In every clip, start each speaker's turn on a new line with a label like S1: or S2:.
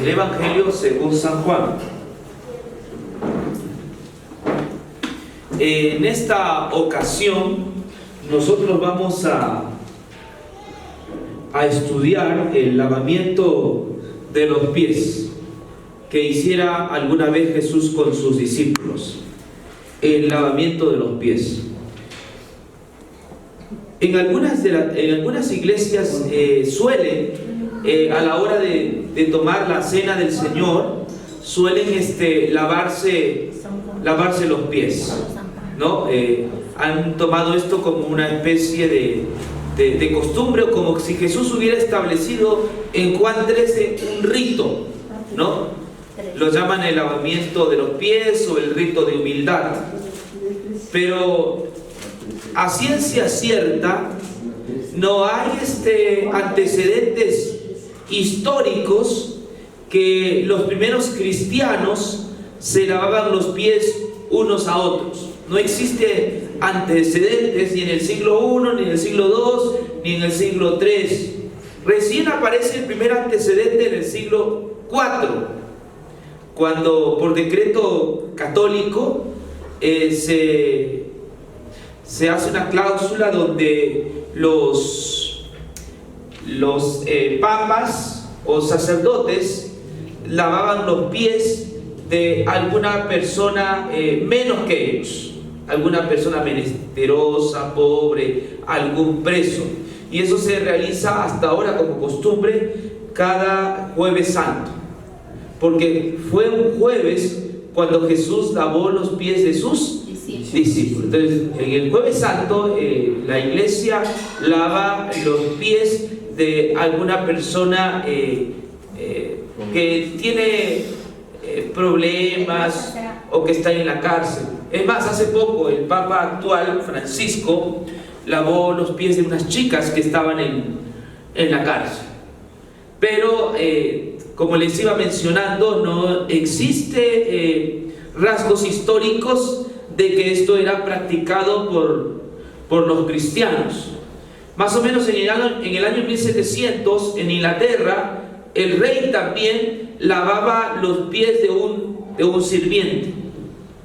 S1: El Evangelio según San Juan. En esta ocasión nosotros vamos a estudiar el lavamiento de los pies que hiciera alguna vez Jesús con sus discípulos. El lavamiento de los pies. En algunas iglesias suelen, a la hora de tomar la cena del Señor, suelen lavarse los pies, ¿no? Han tomado esto como una especie de costumbre, o como si Jesús hubiera establecido en Juan 13 un rito, ¿no? Lo llaman el lavamiento de los pies o el rito de humildad. Pero a ciencia cierta no hay antecedentes históricos que los primeros cristianos se lavaban los pies unos a otros. No existe antecedentes ni en el siglo I, ni en el siglo II, ni en el siglo III. Recién aparece el primer antecedente en el siglo IV, cuando por decreto católico se hace una cláusula donde los papas o sacerdotes lavaban los pies de alguna persona menos que ellos, alguna persona menesterosa, pobre, algún preso. Y eso se realiza hasta ahora como costumbre cada Jueves Santo, porque fue un jueves cuando Jesús lavó los pies de sus discípulos. Entonces, en el Jueves Santo, la iglesia lava los pies de alguna persona que tiene problemas o que está en la cárcel. Es más, hace poco el Papa actual, Francisco, lavó los pies de unas chicas que estaban en la cárcel. Pero, como les iba mencionando, no existe rasgos históricos de que esto era practicado por los cristianos. Más o menos en el año 1700, en Inglaterra, el rey también lavaba los pies de un sirviente.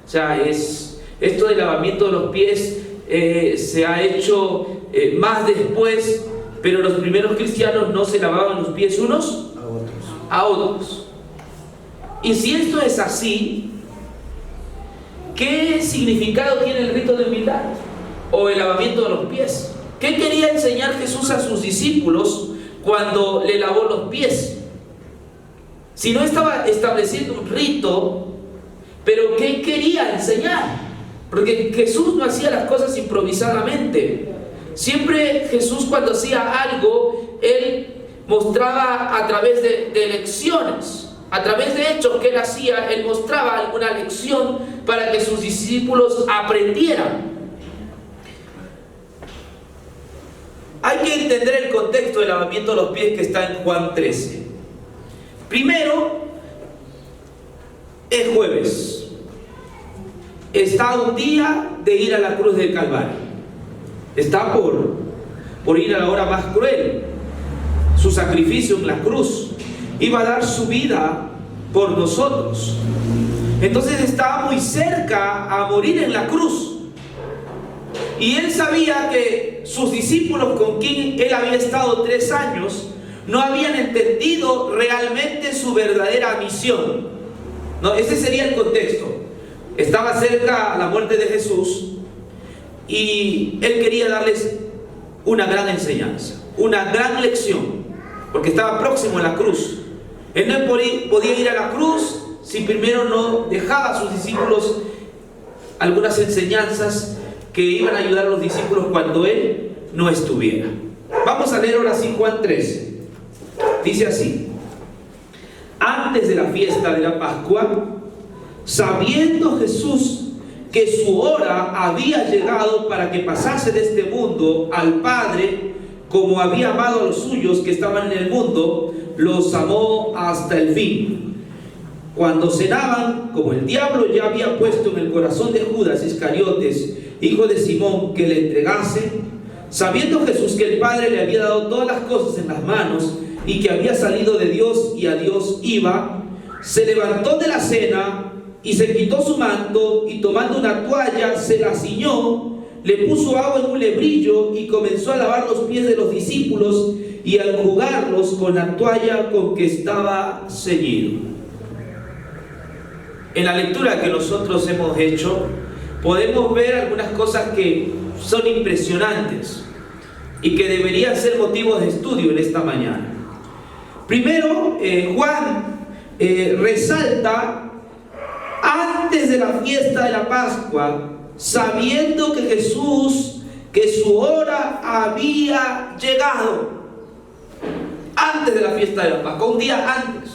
S1: O sea, esto del lavamiento de los pies se ha hecho más después, pero los primeros cristianos no se lavaban los pies unos a otros. Y si esto es así, ¿qué significado tiene el rito de humildad o el lavamiento de los pies? ¿Qué quería enseñar Jesús a sus discípulos cuando le lavó los pies? Si no estaba estableciendo un rito, pero ¿qué quería enseñar? Porque Jesús no hacía las cosas improvisadamente. Siempre Jesús, cuando hacía algo, Él mostraba a través de lecciones, a través de hechos que Él hacía. Él mostraba alguna lección para que sus discípulos aprendieran. Hay que entender el contexto del lavamiento de los pies que está en Juan 13. Primero, es jueves. Está un día de ir a la cruz del Calvario. Está por ir a la hora más cruel. Su sacrificio en la cruz. Iba a dar su vida por nosotros. Entonces estaba muy cerca a morir en la cruz. Y Él sabía que sus discípulos, con quien Él había estado 3 años, no habían entendido realmente su verdadera misión. No, ese sería el contexto. Estaba cerca la muerte de Jesús y Él quería darles una gran enseñanza, una gran lección, porque estaba próximo a la cruz. Él no podía ir a la cruz si primero no dejaba a sus discípulos algunas enseñanzas que iban a ayudar a los discípulos cuando Él no estuviera. Vamos a leer ahora sí Juan 13. Dice así: antes de la fiesta de la Pascua, sabiendo Jesús que su hora había llegado para que pasase de este mundo al Padre, como había amado a los suyos que estaban en el mundo, los amó hasta el fin. Cuando cenaban, como el diablo ya había puesto en el corazón de Judas Iscariotes, hijo de Simón, que le entregase, sabiendo Jesús que el Padre le había dado todas las cosas en las manos y que había salido de Dios y a Dios iba, se levantó de la cena y se quitó su manto y tomando una toalla se la ciñó, le puso agua en un lebrillo y comenzó a lavar los pies de los discípulos y a enjugarlos con la toalla con que estaba ceñido. En la lectura que nosotros hemos hecho podemos ver algunas cosas que son impresionantes y que deberían ser motivos de estudio en esta mañana. Primero, Juan resalta antes de la fiesta de la Pascua, sabiendo que Jesús, que su hora había llegado. Antes de la fiesta de la Pascua, un día antes.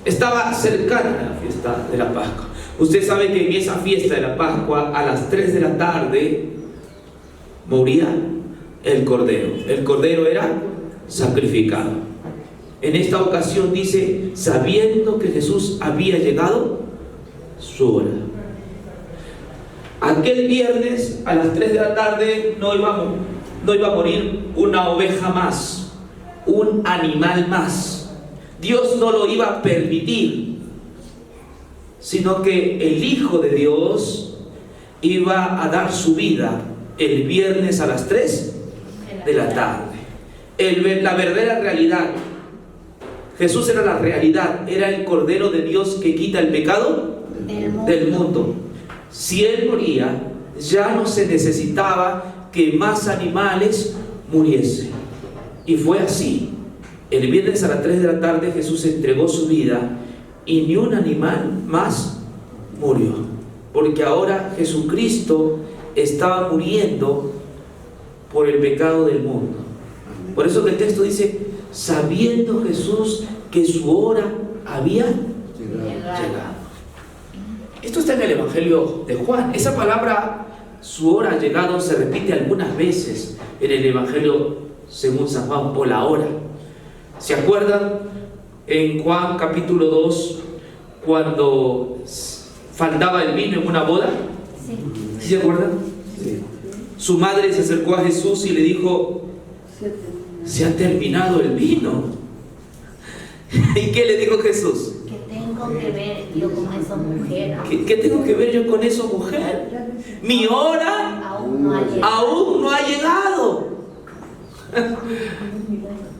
S1: Estaba cercana la fiesta de la Pascua. Usted sabe que en esa fiesta de la Pascua, a las 3 de la tarde, moría el cordero. El cordero era sacrificado. En esta ocasión dice, sabiendo que Jesús había llegado su hora. Aquel viernes a las 3 de la tarde no iba a morir una oveja más, un animal más. Dios no lo iba a permitir, sino que el Hijo de Dios iba a dar su vida el viernes a las 3 de la tarde. La verdadera realidad. Jesús era la realidad, era el Cordero de Dios que quita el pecado del mundo. Si Él moría, ya no se necesitaba que más animales muriesen. Y fue así. El viernes a las 3 de la tarde Jesús entregó su vida y ni un animal más murió. Porque ahora Jesucristo estaba muriendo por el pecado del mundo. Por eso que el texto dice, sabiendo Jesús que su hora había llegado. Esto está en el Evangelio de Juan. Esa palabra, su hora ha llegado, se repite algunas veces en el Evangelio según San Juan, o la hora. ¿Se acuerdan en Juan capítulo 2 cuando faltaba el vino en una boda? ¿Sí se acuerdan? Sí. Su madre se acercó a Jesús y le dijo, se ha terminado el vino. ¿Y qué le dijo Jesús?
S2: ¿Qué tengo que ver yo con esa mujer?
S1: ¿Qué tengo que ver yo con esa mujer? Mi hora aún no ha llegado.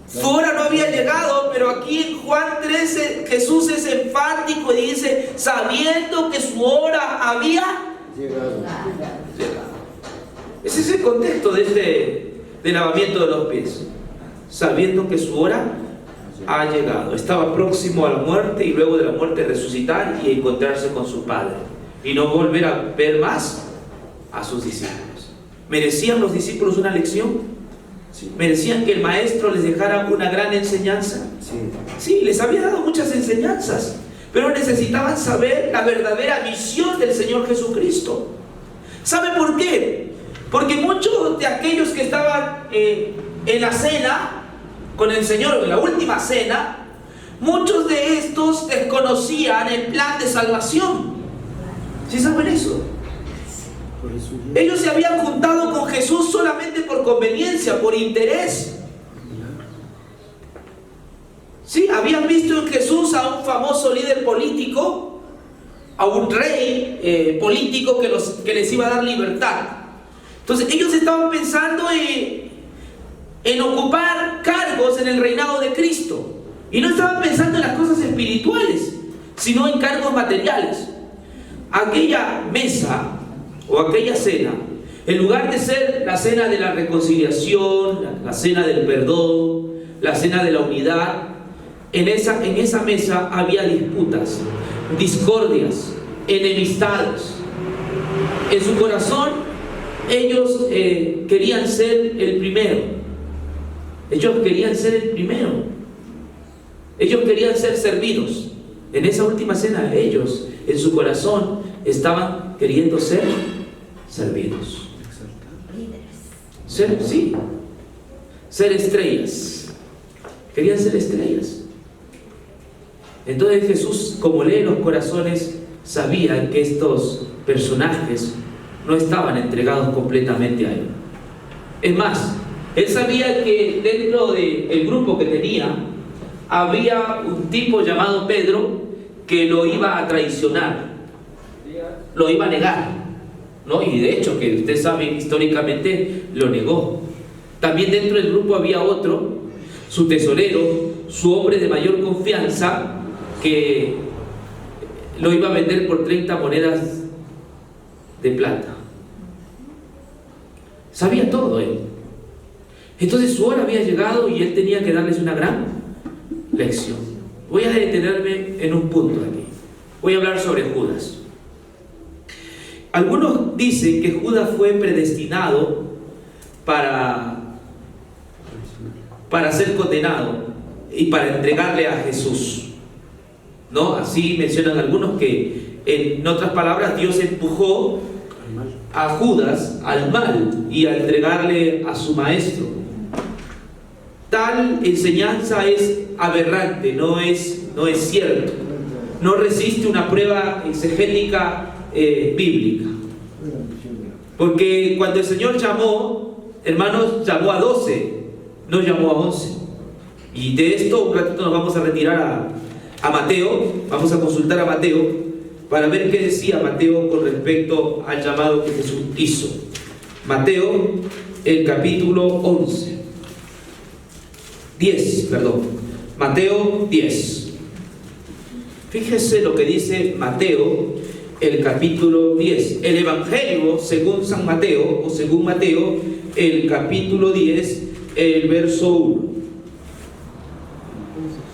S1: Su hora no había llegado, pero aquí en Juan 13 Jesús es enfático y dice, sabiendo que su hora había llegado. Ese es el contexto de del lavamiento de los pies. Sabiendo que su hora ha llegado. Estaba próximo a la muerte y luego de la muerte resucitar y encontrarse con su Padre. Y no volver a ver más a sus discípulos. ¿Merecían los discípulos una lección? Sí. ¿Merecían que el maestro les dejara una gran enseñanza? Sí, les había dado muchas enseñanzas, pero necesitaban saber la verdadera misión del Señor Jesucristo. ¿Sabe por qué? Porque muchos de aquellos que estaban en la cena con el Señor, en la última cena, muchos de estos desconocían el plan de salvación. ¿Sí saben eso? Ellos se habían juntado con Jesús solamente por conveniencia, por interés. Sí, habían visto en Jesús a un famoso líder político, a un rey político que les iba a dar libertad. Entonces ellos estaban pensando en ocupar cargos en el reinado de Cristo. Y no estaban pensando en las cosas espirituales, sino en cargos materiales. Aquella mesa o aquella cena, en lugar de ser la cena de la reconciliación, la cena del perdón, la cena de la unidad, en esa mesa había disputas, discordias, enemistades. En su corazón ellos querían ser el primero. Ellos querían ser el primero. Ellos querían ser servidos. En esa última cena ellos, en su corazón, estaban queriendo ser servidos. Ser estrellas. Querían ser estrellas. Entonces Jesús, como lee los corazones, sabía que estos personajes no estaban entregados completamente a Él. Es más, Él sabía que dentro del grupo que tenía había un tipo llamado Pedro que lo iba a traicionar, lo iba a negar, ¿no? Y de hecho, que usted sabe, históricamente lo negó. También dentro del grupo había otro, su tesorero, su hombre de mayor confianza, que lo iba a vender por 30 monedas de plata. Sabía todo él. Entonces su hora había llegado y él tenía que darles una gran lección. Voy a detenerme en un punto aquí. Voy a hablar sobre Judas. Algunos dicen que Judas fue predestinado para ser condenado y para entregarle a Jesús, ¿no? Así mencionan algunos que, en otras palabras, Dios empujó a Judas al mal y a entregarle a su maestro. Tal enseñanza es aberrante, no es cierto, no resiste una prueba exegética bíblica. Porque cuando el Señor llamó, hermanos, llamó a 12, no llamó a 11. Y de esto un ratito nos vamos a retirar a Mateo, vamos a consultar a Mateo para ver qué decía Mateo con respecto al llamado que Jesús hizo. Mateo, el capítulo 10. Mateo 10. Fíjese lo que dice Mateo, el capítulo 10. El Evangelio según San Mateo, o según Mateo, el capítulo 10, el verso 1.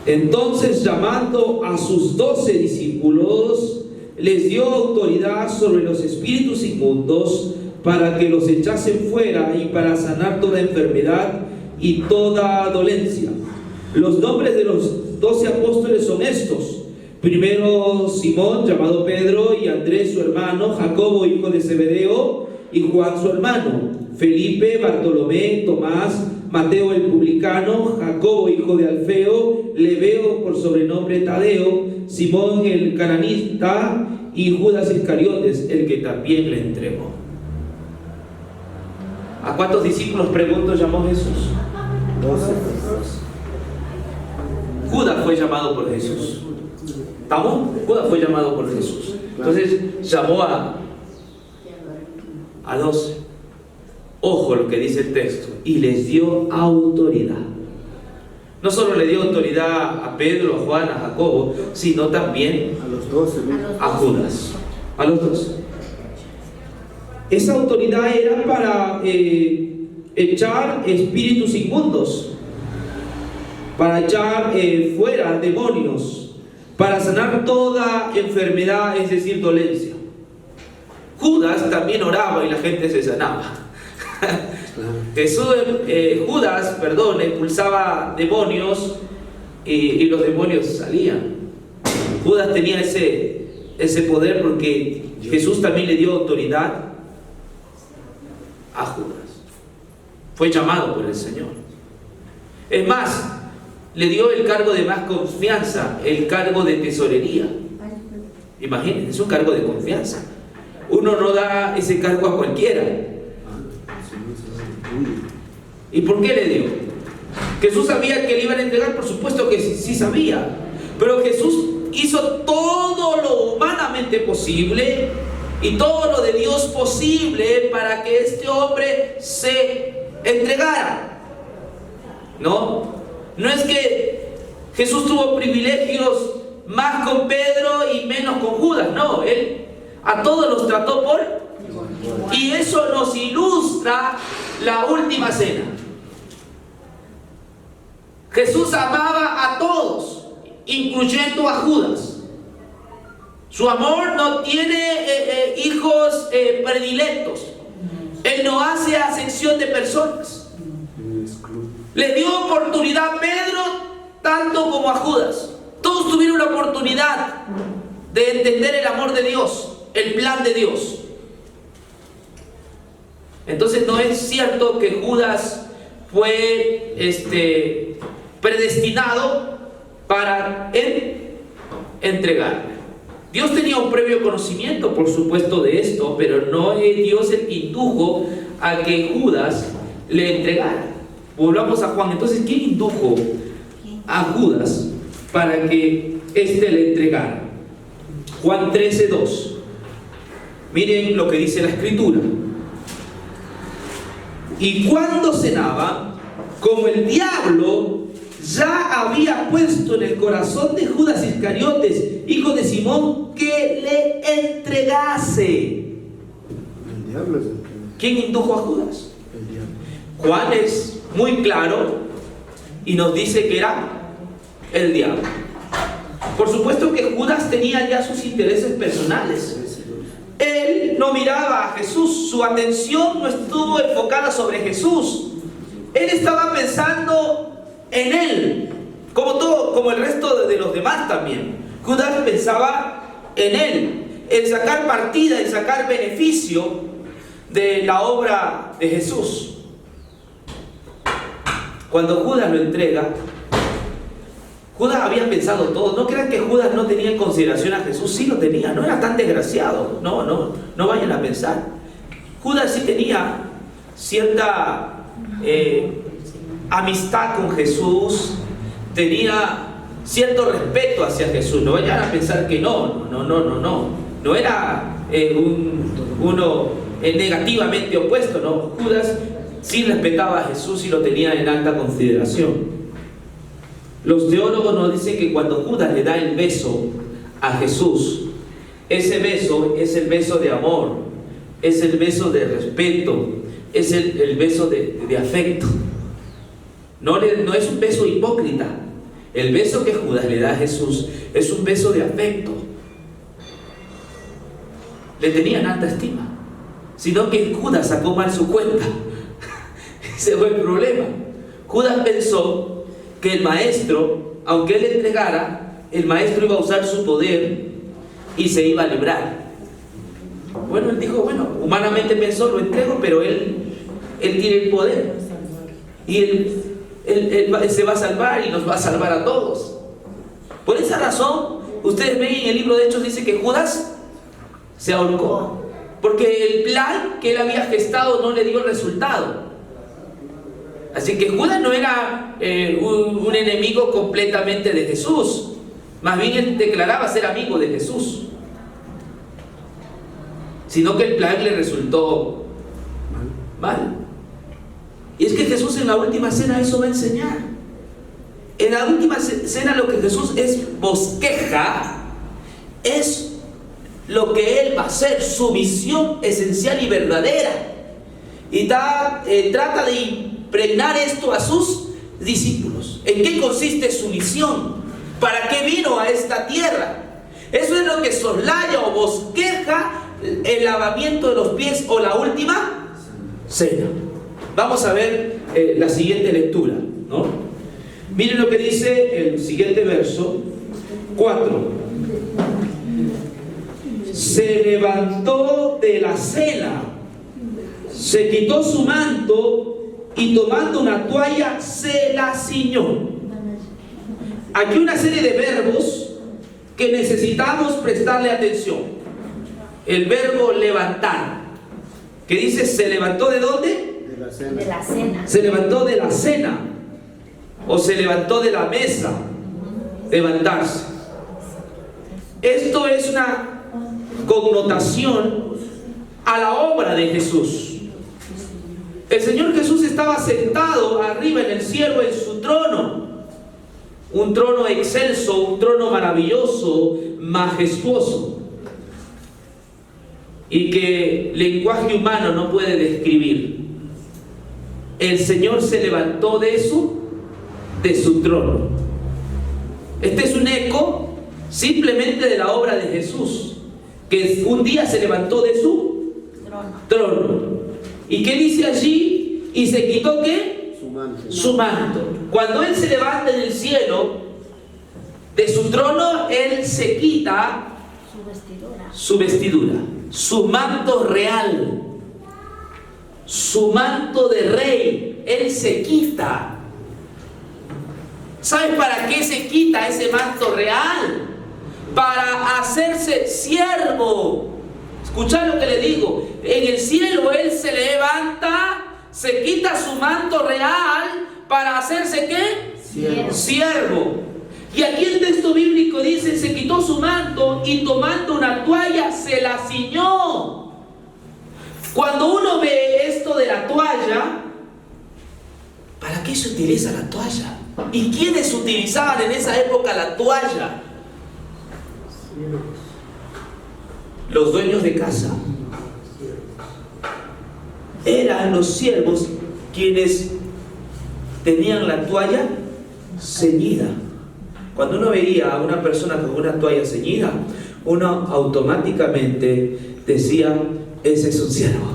S1: Entonces, llamando a sus 12 discípulos, les dio autoridad sobre los espíritus inmundos para que los echasen fuera y para sanar toda enfermedad y toda dolencia. Los nombres de los 12 apóstoles son estos: primero Simón, llamado Pedro, y Andrés su hermano, Jacobo hijo de Zebedeo y Juan su hermano, Felipe, Bartolomé, Tomás, Mateo el publicano, Jacobo hijo de Alfeo, Lebeo por sobrenombre Tadeo, Simón el cananita y Judas Iscariotes, el que también le entregó. ¿A cuántos discípulos, pregunto, llamó Jesús? 12. Judas fue llamado por Jesús. ¿Estamos? Judas fue llamado por Jesús. Entonces llamó a 12. Ojo lo que dice el texto. Y les dio autoridad. No solo le dio autoridad a Pedro, a Juan, a Jacobo, sino también a los 12, a Judas. A los 12. Esa autoridad era para echar espíritus inmundos, para echar fuera demonios, para sanar toda enfermedad, es decir, dolencia. Judas también oraba y la gente se sanaba. Judas expulsaba demonios y los demonios salían. Judas tenía ese poder porque Jesús también le dio autoridad a Judas. Fue llamado por el Señor. Es más, le dio el cargo de más confianza, el cargo de tesorería. Imagínense, es un cargo de confianza. Uno no da ese cargo a cualquiera. ¿Y por qué le dio? ¿Jesús sabía que le iban a entregar? Por supuesto que sí sabía. Pero Jesús hizo todo lo humanamente posible y todo lo de Dios posible para que este hombre se entregara. No es que Jesús tuvo privilegios más con Pedro y menos con Judas. No, Él a todos los trató por... Y eso nos ilustra la última cena. Jesús amaba a todos, incluyendo a Judas. Su amor no tiene hijos predilectos. Él no hace acepción de personas. Le dio oportunidad a Pedro tanto como a Judas. Todos tuvieron la oportunidad de entender el amor de Dios, el plan de Dios. Entonces no es cierto que Judas fue predestinado para entregarle. Dios tenía un previo conocimiento, por supuesto, de esto, pero no es Dios el que indujo a que Judas le entregara. Volvamos a Juan. Entonces, ¿quién indujo a Judas para que éste le entregara? Juan 13:2. Miren lo que dice la Escritura. Y cuando cenaba, como el diablo ya había puesto en el corazón de Judas Iscariotes, hijo de Simón, que le entregase.
S3: El diablo es el que...
S1: ¿Quién indujo a Judas?
S3: El diablo.
S1: Juan es muy claro y nos dice que era el diablo. Por supuesto que Judas tenía ya sus intereses personales. Él no miraba a Jesús, su atención no estuvo enfocada sobre Jesús. Él estaba pensando en él, como el resto de los demás también. Judas pensaba en él, en sacar partida, en sacar beneficio de la obra de Jesús. Cuando Judas lo entrega, Judas había pensado todo. No crean que Judas no tenía en consideración a Jesús. Sí lo tenía, no era tan desgraciado. No vayan a pensar. Judas sí tenía cierta amistad con Jesús, tenía cierto respeto hacia Jesús. No vayan a pensar que no era uno negativamente opuesto. No, Judas sí respetaba a Jesús y lo tenía en alta consideración. Los teólogos nos dicen que cuando Judas le da el beso a Jesús, ese beso es el beso de amor, es el beso de respeto, es el beso de afecto. No es un beso hipócrita. El beso que Judas le da a Jesús es un beso de afecto. Le tenían alta estima, sino que Judas sacó mal su cuenta. Ese fue el problema. Judas pensó que el maestro, aunque él entregara, el maestro iba a usar su poder y se iba a librar. Bueno, él dijo, humanamente pensó, lo entrego, pero él tiene el poder. Y él se va a salvar y nos va a salvar a todos. Por esa razón, ustedes ven en el libro de Hechos, dice que Judas se ahorcó. Porque el plan que él había gestado no le dio el resultado. Así que Judas no era un enemigo completamente de Jesús. Más bien él declaraba ser amigo de Jesús. Sino que el plan le resultó mal. Y es que Jesús en la última cena eso va a enseñar. En la última cena lo que Jesús bosqueja es lo que Él va a hacer, su misión esencial y verdadera. Y trata de impregnar esto a sus discípulos. ¿En qué consiste su misión? ¿Para qué vino a esta tierra? Eso es lo que soslaya o bosqueja el lavamiento de los pies o la última cena. Vamos a ver la siguiente lectura, ¿no? Miren lo que dice el siguiente verso 4. Se levantó de la cena, se quitó su manto y tomando una toalla se la ciñó. Aquí una serie de verbos que necesitamos prestarle atención. El verbo levantar, que dice se levantó ¿de dónde?
S2: De la cena.
S1: Se levantó de la cena o se levantó de la mesa. Levantarse. Esto es una connotación a la obra de Jesús. El Señor Jesús estaba sentado arriba en el cielo en su trono, un trono excelso, un trono maravilloso, majestuoso, y que lenguaje humano no puede describir. El Señor se levantó de su trono. Este es un eco simplemente de la obra de Jesús, que un día se levantó de su trono. ¿Y qué dice allí? Y se quitó ¿qué? Su manto. Cuando Él se levanta en el cielo de su trono, Él se quita su vestidura, su manto real, su manto de rey. Él se quita. ¿Sabes para qué se quita ese manto real? Para hacerse siervo. Escuchad lo que le digo. En el cielo Él se levanta se quita su manto real para hacerse ¿qué?
S3: Siervo.
S1: Siervo. Y aquí el texto bíblico dice, se quitó su manto y tomando una toalla se la ciñó. Cuando uno ve esto de la toalla, ¿para qué se utiliza la toalla? ¿Y quiénes utilizaban en esa época la toalla? Los dueños de casa. Eran los siervos quienes tenían la toalla ceñida. Cuando uno veía a una persona con una toalla ceñida, uno automáticamente decía, ese es un siervo.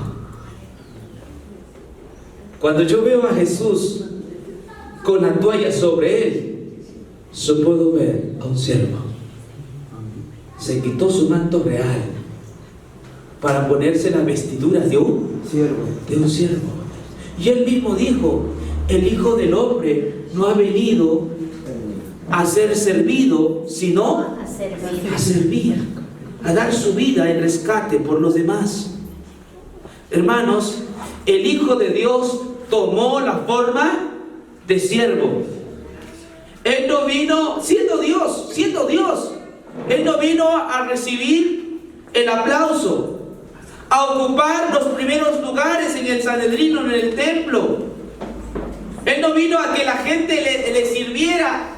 S1: Cuando yo veo a Jesús con la toalla sobre él, yo puedo ver a un siervo. Se quitó su manto real para ponerse las vestiduras de un siervo. Y él mismo dijo, el Hijo del Hombre no ha venido a ser servido, sino a servir, a dar su vida en rescate por los demás. Hermanos, el Hijo de Dios tomó la forma de siervo. Él no vino, siendo Dios, Él no vino a recibir el aplauso, a ocupar los primeros lugares en el Sanedrín o en el templo. Él no vino a que la gente le sirviera.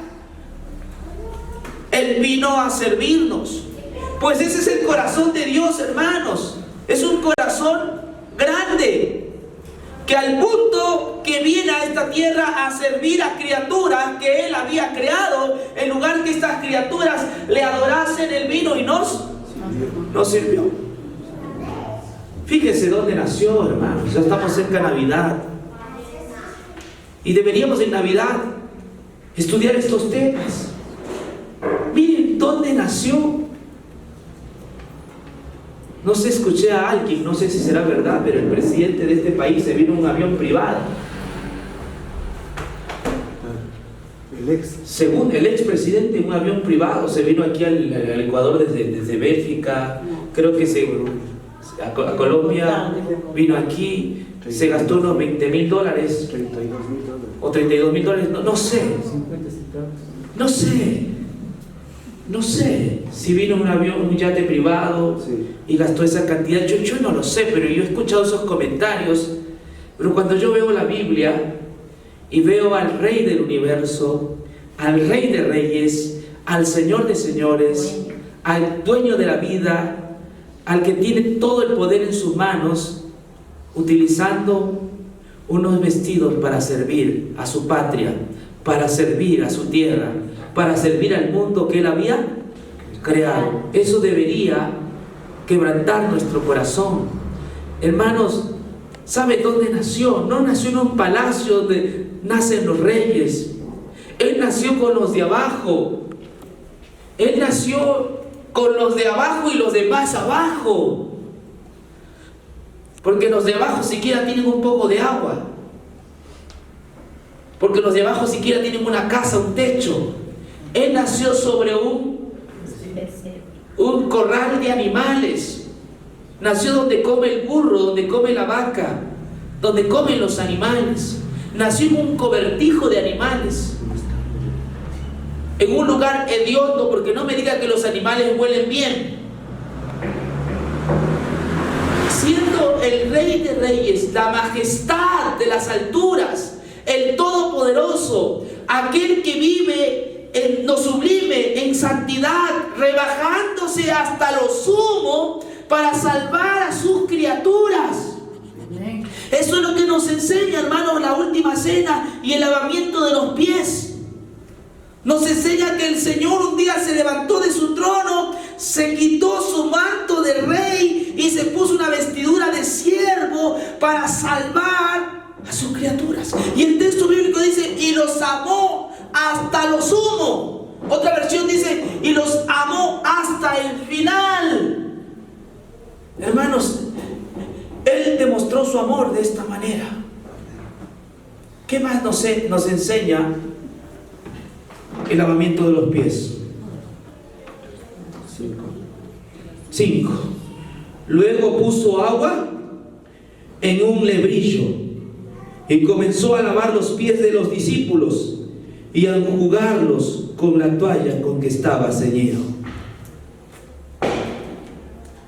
S1: Él vino a servirnos. Pues ese es el corazón de Dios, hermanos. Es un corazón grande, que al punto que viene a esta tierra a servir a criaturas que Él había creado, en lugar que estas criaturas le adorasen, Él vino y nos sirvió. Fíjese dónde nació, hermanos. Ya estamos cerca de Navidad. Y deberíamos en Navidad estudiar estos temas. Miren dónde nació. No sé, escuché a alguien, no sé si será verdad, pero el presidente de este país se vino en un avión privado. Según el expresidente, en un avión privado se vino aquí al Ecuador desde Bélgica, creo que a Colombia, vino aquí, se gastó unos $20,000, o $32,000, no sé si vino en un avión, un yate privado, y gastó esa cantidad. Yo no lo sé, pero yo he escuchado esos comentarios. Pero cuando yo veo la Biblia y veo al Rey del universo, al Rey de reyes, al Señor de señores, al dueño de la vida, al que tiene todo el poder en sus manos, utilizando unos vestidos para servir a su patria, para servir a su tierra, para servir al mundo que Él había creado. Eso debería quebrantar nuestro corazón. Hermanos, ¿sabe dónde nació? No nació en un palacio donde nacen los reyes. Él nació con los de abajo. Él nació con los de abajo y los de más abajo. Porque los de abajo siquiera tienen un poco de agua. Porque los de abajo siquiera tienen una casa, un techo. Él nació sobre un corral de animales. Nació donde come el burro, donde come la vaca, donde comen los animales. Nació en un cobertijo de animales, en un lugar hediondo, porque no me diga que los animales huelen bien. Siendo el Rey de reyes, la majestad de las alturas, el Todopoderoso, aquel que vive en lo sublime, en santidad, rebajándose hasta lo sumo para salvar a sus criaturas. Eso es lo que nos enseña, hermanos, la última cena y el lavamiento de los pies. Nos enseña que el Señor un día se levantó de su trono, se quitó su manto de rey y se puso una vestidura de siervo para salvar a sus criaturas. Y el texto bíblico dice, y los amó hasta lo sumo. Otra versión dice, y los amó hasta el final. Hermanos, Él demostró su amor de esta manera. ¿Qué más nos enseña el lavamiento de los pies? 5. Luego puso agua en un lebrillo Y comenzó a lavar los pies de los discípulos y a enjugarlos con la toalla con que estaba ceñido.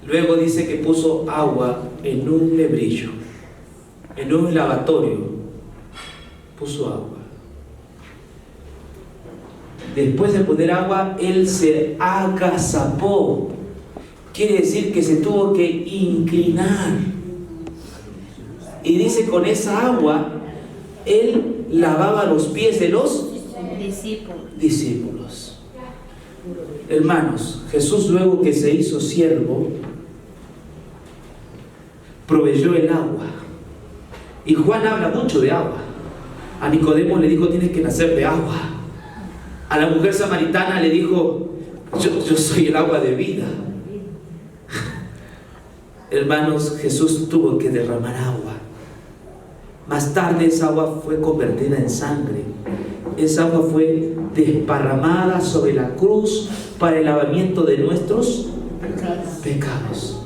S1: Luego dice que puso agua en un lebrillo, en un lavatorio. Puso agua. Después de poner agua, él se agazapó. Quiere decir que se tuvo que inclinar. Y dice, con esa agua, él lavaba los pies de los discípulos. Hermanos, Jesús, luego que se hizo siervo, proveyó el agua. Y Juan habla mucho de agua. A Nicodemo le dijo, tienes que nacer de agua. A la mujer samaritana le dijo, yo soy el agua de vida. Hermanos, Jesús tuvo que derramar agua. Más tarde esa agua fue convertida en sangre. Esa agua fue desparramada sobre la cruz para el lavamiento de nuestros pecados.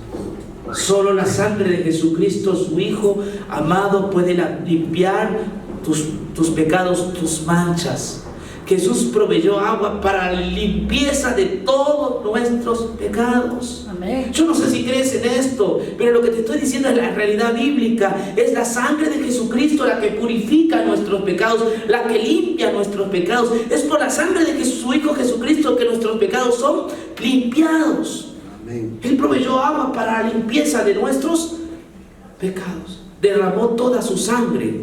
S1: Solo la sangre de Jesucristo, su Hijo amado, puede limpiar tus pecados, tus manchas. Jesús proveyó agua para la limpieza de todos nuestros pecados.
S2: Amén.
S1: Yo no sé si crees en esto, pero lo que te estoy diciendo es la realidad bíblica. Es la sangre de Jesucristo la que purifica nuestros pecados, la que limpia nuestros pecados. Es por la sangre de su Hijo Jesucristo que nuestros pecados son limpiados.
S3: Amén.
S1: Él proveyó agua para la limpieza de nuestros pecados. Derramó toda su sangre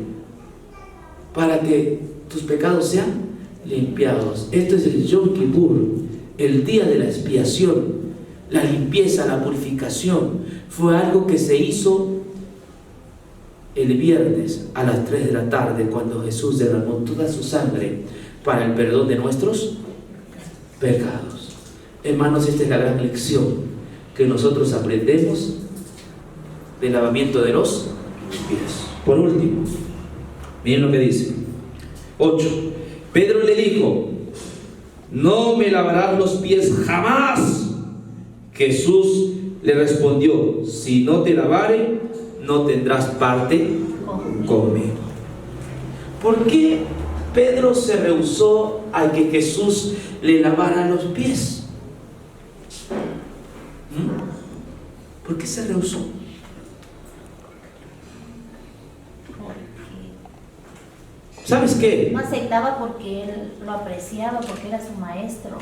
S1: para que tus pecados sean limpiados. Esto es el Yom Kippur, el día de la expiación. La limpieza, la purificación fue algo que se hizo el viernes a las 3 de la tarde, cuando Jesús derramó toda su sangre para el perdón de nuestros pecados. Hermanos, esta es la gran lección que nosotros aprendemos del lavamiento de los pies. Por último, miren lo que dice 8. Pedro le dijo, no me lavarás los pies jamás. Jesús le respondió, si no te lavare, no tendrás parte conmigo. ¿Por qué Pedro se rehusó a que Jesús le lavara los pies? ¿Por qué se rehusó? ¿Sabes qué?
S2: No aceptaba porque él lo apreciaba, porque era su maestro.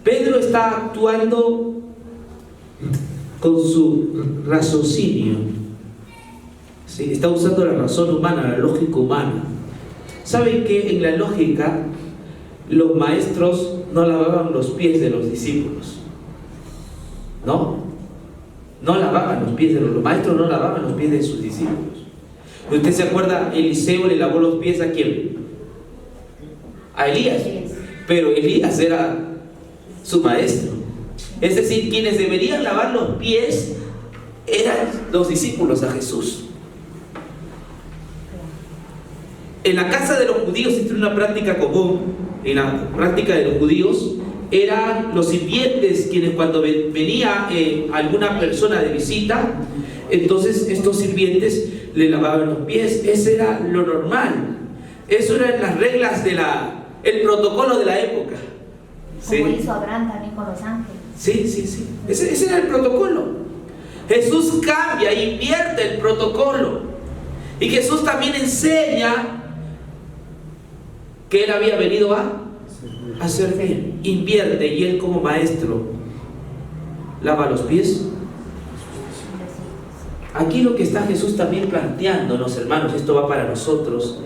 S1: Pedro está actuando con su raciocinio. ¿Sí? Está usando la razón humana, la lógica humana. ¿Saben que en la lógica los maestros no lavaban los pies de los discípulos? ¿No? No lavaban los pies de los maestros, no lavaban los pies de sus discípulos. ¿Usted se acuerda? Eliseo le lavó los pies ¿a quién? A Elías. Pero Elías era su maestro. Es decir, quienes deberían lavar los pies eran los discípulos a Jesús. En la casa de los judíos existe una práctica común. En la práctica de los judíos eran los sirvientes quienes, cuando venía alguna persona de visita, entonces estos sirvientes le lavaban los pies. Ese era lo normal. Eso eran las reglas el protocolo de la época.
S2: Como
S1: ¿Sí?
S2: hizo Abraham también con los ángeles.
S1: Sí. Ese era el protocolo. Jesús cambia, invierte el protocolo. Y Jesús también enseña que Él había venido a hacer bien. Invierte, y Él como maestro lava los pies. Aquí lo que está Jesús también planteándonos, hermanos, esto va para nosotros,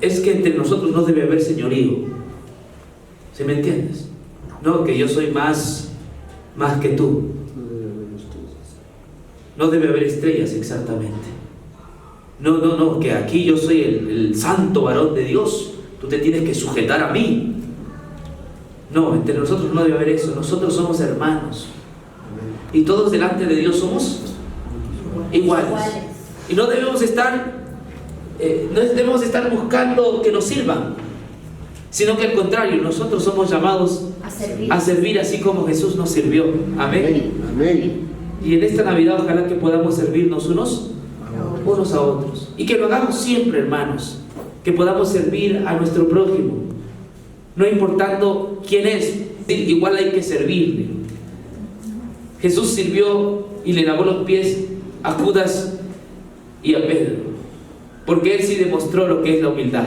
S1: es que entre nosotros no debe haber señorío. ¿Sí me entiendes? No, que yo soy más que tú. No debe haber estrellas, exactamente. No, que aquí yo soy el santo varón de Dios, tú te tienes que sujetar a mí. No, entre nosotros no debe haber eso. Nosotros somos hermanos y todos delante de Dios somos iguales. Y no debemos estar buscando que nos sirvan, sino que al contrario, nosotros somos llamados a servir así como Jesús nos sirvió. Amén.
S3: Amén.
S1: Y en esta Navidad ojalá que podamos servirnos unos a otros, y que lo hagamos siempre, hermanos. que podamos servir a nuestro prójimo, no importando quién es, igual hay que servirle. Jesús sirvió y le lavó los pies a Judas y a Pedro, porque Él sí demostró lo que es la humildad.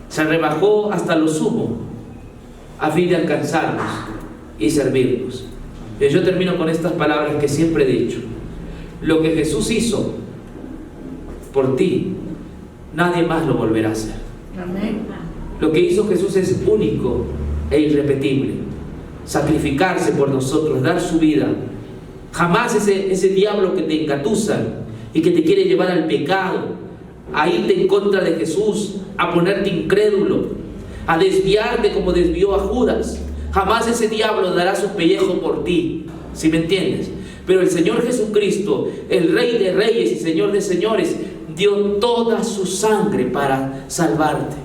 S1: Se rebajó hasta lo sumo a fin de alcanzarnos y servirnos. Y yo termino con estas palabras que siempre he dicho: lo que Jesús hizo por ti, nadie más lo volverá a hacer.
S4: Amén.
S1: Lo que hizo Jesús es único e irrepetible. Sacrificarse por nosotros, dar su vida. Jamás ese diablo que te engatusa y que te quiere llevar al pecado, a irte en contra de Jesús, a ponerte incrédulo, a desviarte como desvió a Judas. Jamás ese diablo dará su pellejo por ti, ¿sí me entiendes? Pero el Señor Jesucristo, el Rey de Reyes y Señor de Señores, dio toda su sangre para salvarte.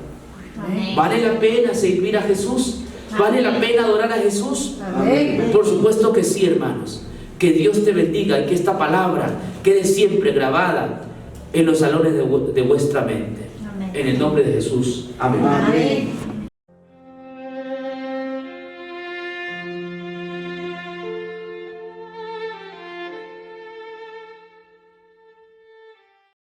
S2: Amén.
S1: ¿Vale la pena servir a Jesús? ¿Vale la pena adorar a Jesús?
S4: Amén.
S1: Por supuesto que sí, hermanos. Que Dios te bendiga y que esta palabra quede siempre grabada en los salones de vuestra mente.
S2: Amén.
S1: En el nombre de Jesús. Amén.
S4: Amén.